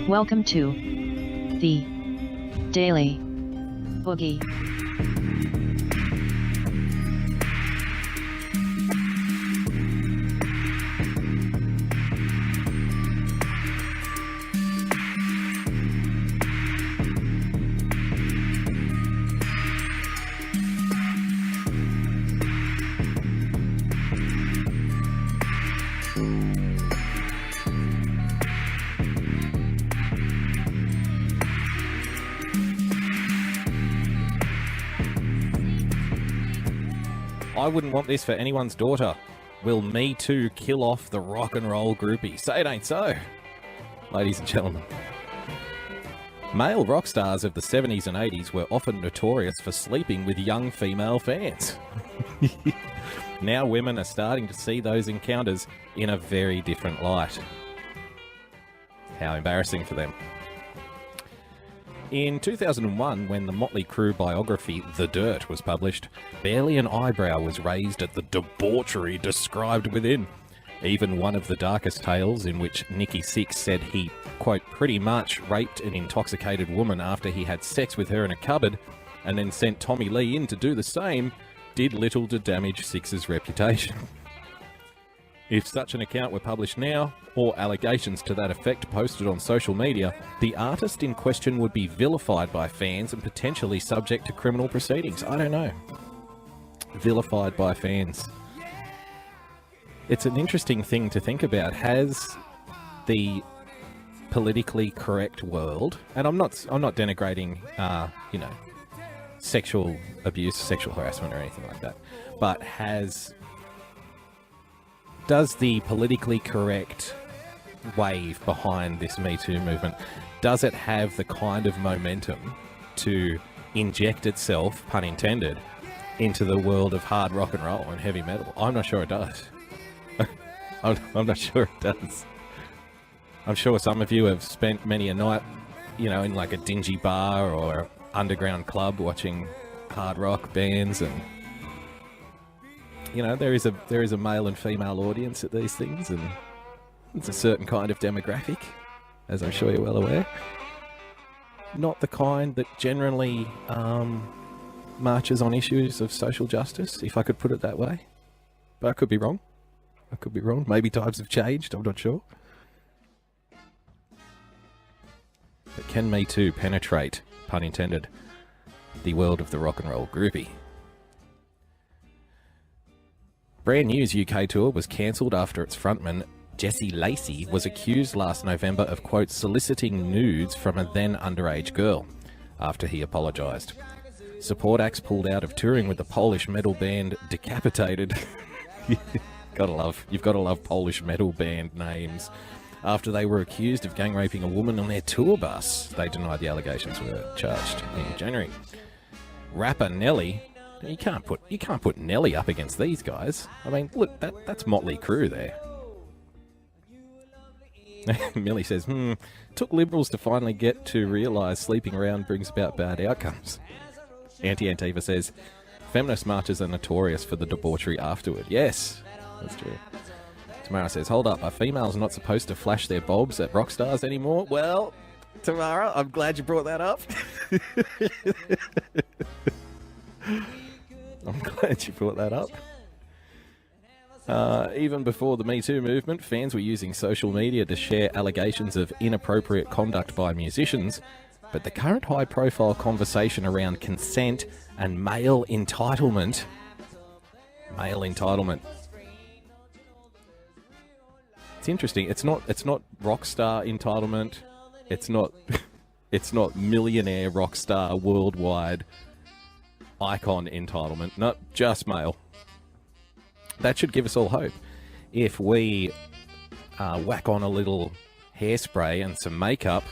Welcome to the Daily Boogie. I wouldn't want this for anyone's daughter. Will Me Too kill off the rock and roll groupie? Say it ain't so, ladies and gentlemen. Male rock stars of the 70s and 80s were often notorious for sleeping with young female fans. Now women are starting to see those encounters in a very different light. How embarrassing for them. In 2001, when the Motley Crue biography The Dirt was published, barely an eyebrow was raised at the debauchery described within. Even one of the darkest tales, in which Nicky Sixx said he, quote, pretty much raped an intoxicated woman after he had sex with her in a cupboard, and then sent Tommy Lee in to do the same, did little to damage Sixx's reputation. If such an account were published now, or allegations to that effect posted on social media, the artist in question would be vilified by fans and potentially subject to criminal proceedings. I don't know. Vilified by fans. It's an interesting thing to think about. Has the politically correct world, and I'm not denigrating, sexual abuse, sexual harassment or anything like that, but does the politically correct wave behind this Me Too movement, does it have the kind of momentum to inject itself, pun intended, into the world of hard rock and roll and heavy metal? I'm not sure it does. I'm not sure it does. I'm sure some of you have spent many a night, in like a dingy bar or underground club watching hard rock bands, and there is a male and female audience at these things, and it's a certain kind of demographic, as I'm sure you're well aware. Not the kind that generally marches on issues of social justice, if I could put it that way. But I could be wrong. Maybe times have changed, I'm not sure. But can Me Too penetrate, pun intended, the world of the rock and roll groupie? Brand New's UK tour was cancelled after its frontman, Jesse Lacey, was accused last November of, quote, soliciting nudes from a then underage girl, after he apologised. Support acts pulled out of touring with the Polish metal band Decapitated. You've got to love Polish metal band names. After they were accused of gang raping a woman on their tour bus. They denied the allegations were charged in January. Rapper Nelly. You can't put Nelly up against these guys. I mean, look, that's Motley Crue there. Millie says, took Liberals to finally get to realise sleeping around brings about bad outcomes. Anti-Antifa says, feminist marches are notorious for the debauchery afterward. Yes, that's true. Tamara says, hold up, are females not supposed to flash their bobs at rock stars anymore? Well, Tamara, I'm glad you brought that up. I'm glad you brought that up. Even before the Me Too movement, fans were using social media to share allegations of inappropriate conduct by musicians, but the current high-profile conversation around consent and male entitlement... It's interesting. It's not rock star entitlement. It's not millionaire rock star worldwide icon entitlement, not just male. That should give us all hope. If we whack on a little hairspray and some makeup,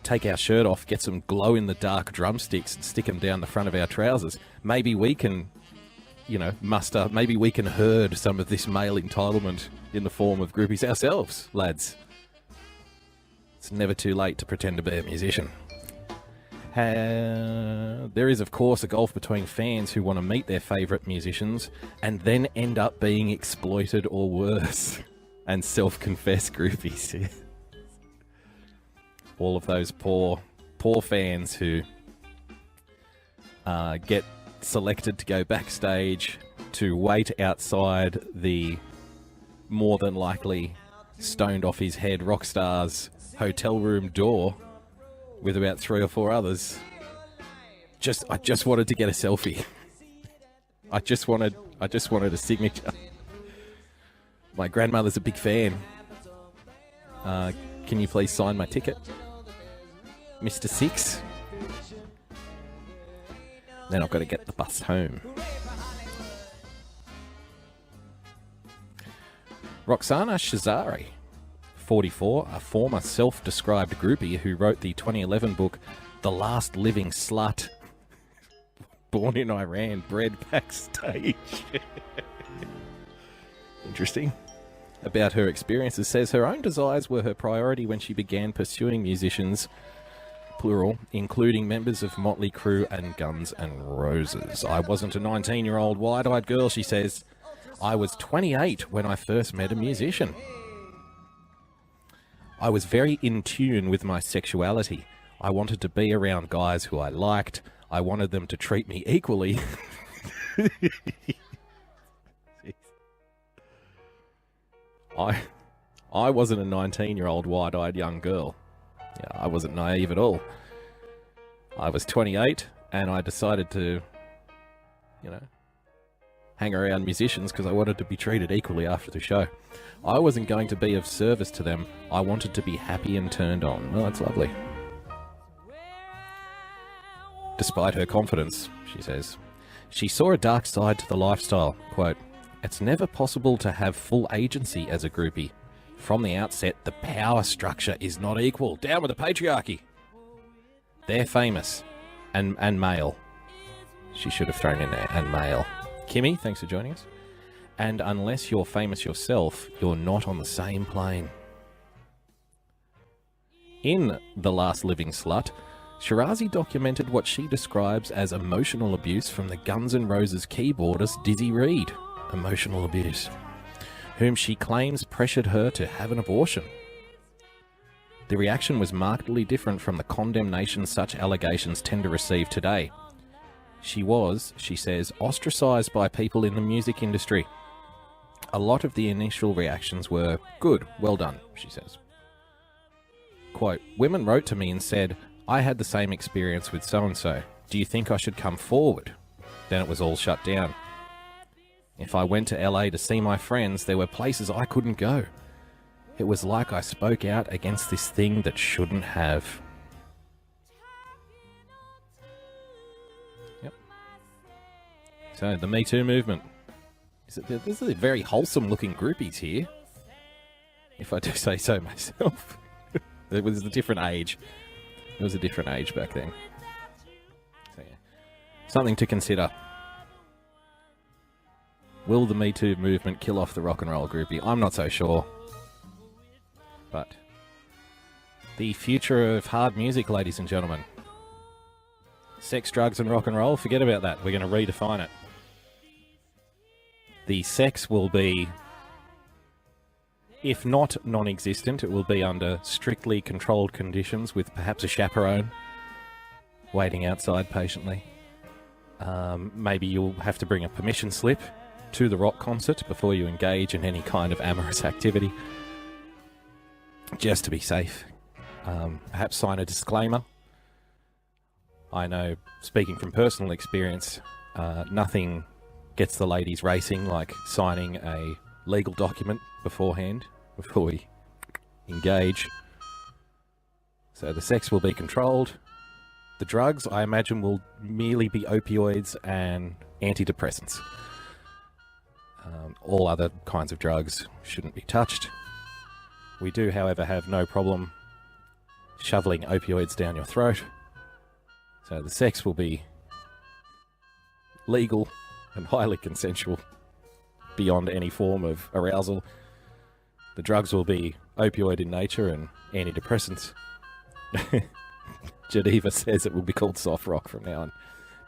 take our shirt off, get some glow-in-the-dark drumsticks and stick them down the front of our trousers, maybe we can, muster, maybe we can herd some of this male entitlement in the form of groupies ourselves, lads. It's never too late to pretend to be a musician. There is, of course, a gulf between fans who want to meet their favourite musicians and then end up being exploited or worse, and self-confess groupies. all of those poor fans who get selected to go backstage to wait outside the more than likely stoned off his head rock star's hotel room door with about 3 or 4 others. I just wanted to get a selfie. I just wanted a signature. My grandmother's a big fan. Can you please sign my ticket, Mr. Six? Then I've got to get the bus home. Roxana Shazari, 44, a former self-described groupie who wrote the 2011 book The Last Living Slut, born in Iran, bred backstage. Interesting. About her experiences, says her own desires were her priority when she began pursuing musicians, plural, including members of Motley Crue and Guns N' Roses. I wasn't a 19-year-old wide-eyed girl, she says. I was 28 when I first met a musician. I was very in tune with my sexuality. I wanted to be around guys who I liked. I wanted them to treat me equally. I wasn't a 19-year-old wide-eyed young girl. Yeah, I wasn't naive at all. I was 28 and I decided to, hang around musicians because I wanted to be treated equally after the show. I wasn't going to be of service to them. I wanted to be happy and turned on. Well, that's lovely. Despite her confidence, she says, she saw a dark side to the lifestyle. Quote, it's never possible to have full agency as a groupie. From the outset, the power structure is not equal. Down with the patriarchy. They're famous. And male. She should have thrown in there. And male. Kimmy, thanks for joining us. And unless you're famous yourself, you're not on the same plane. In The Last Living Slut, Shirazi documented what she describes as emotional abuse from the Guns N' Roses keyboardist Dizzy Reed. Emotional abuse. Whom she claims pressured her to have an abortion. The reaction was markedly different from the condemnation such allegations tend to receive today. She was, she says, ostracized by people in the music industry. A lot of the initial reactions were, good, well done, she says. Quote, women wrote to me and said, I had the same experience with so-and-so. Do you think I should come forward? Then it was all shut down. If I went to LA to see my friends, there were places I couldn't go. It was like I spoke out against this thing that shouldn't have. Yep. So, the Me Too movement. This is very wholesome looking groupies here. If I do say so myself. It was a different age. It was a different age back then. So, yeah. Something to consider. Will the Me Too movement kill off the rock and roll groupie? I'm not so sure. But the future of hard music, ladies and gentlemen. Sex, drugs, and rock and roll, forget about that. We're going to redefine it. The sex will be, if not non-existent, it will be under strictly controlled conditions with perhaps a chaperone waiting outside patiently. Maybe you'll have to bring a permission slip to the rock concert before you engage in any kind of amorous activity, just to be safe. Perhaps sign a disclaimer. I know, speaking from personal experience, nothing gets the ladies racing like signing a legal document beforehand, before we engage. So the sex will be controlled. The drugs, I imagine, will merely be opioids and antidepressants. All other kinds of drugs shouldn't be touched. We do, however, have no problem shoveling opioids down your throat. So the sex will be legal and highly consensual beyond any form of arousal. The drugs will be opioid in nature and antidepressants. Geneva says it will be called soft rock from now on.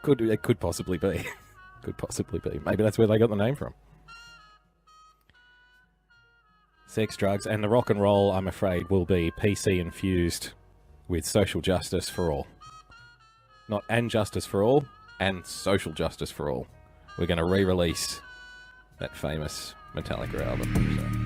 It could possibly be. Could possibly be. Maybe that's where they got the name from. Sex, drugs, and the rock and roll, I'm afraid, will be PC infused with social justice for all. Not and justice for all, and social justice for all. We're going to re-release that famous Metallica album. So.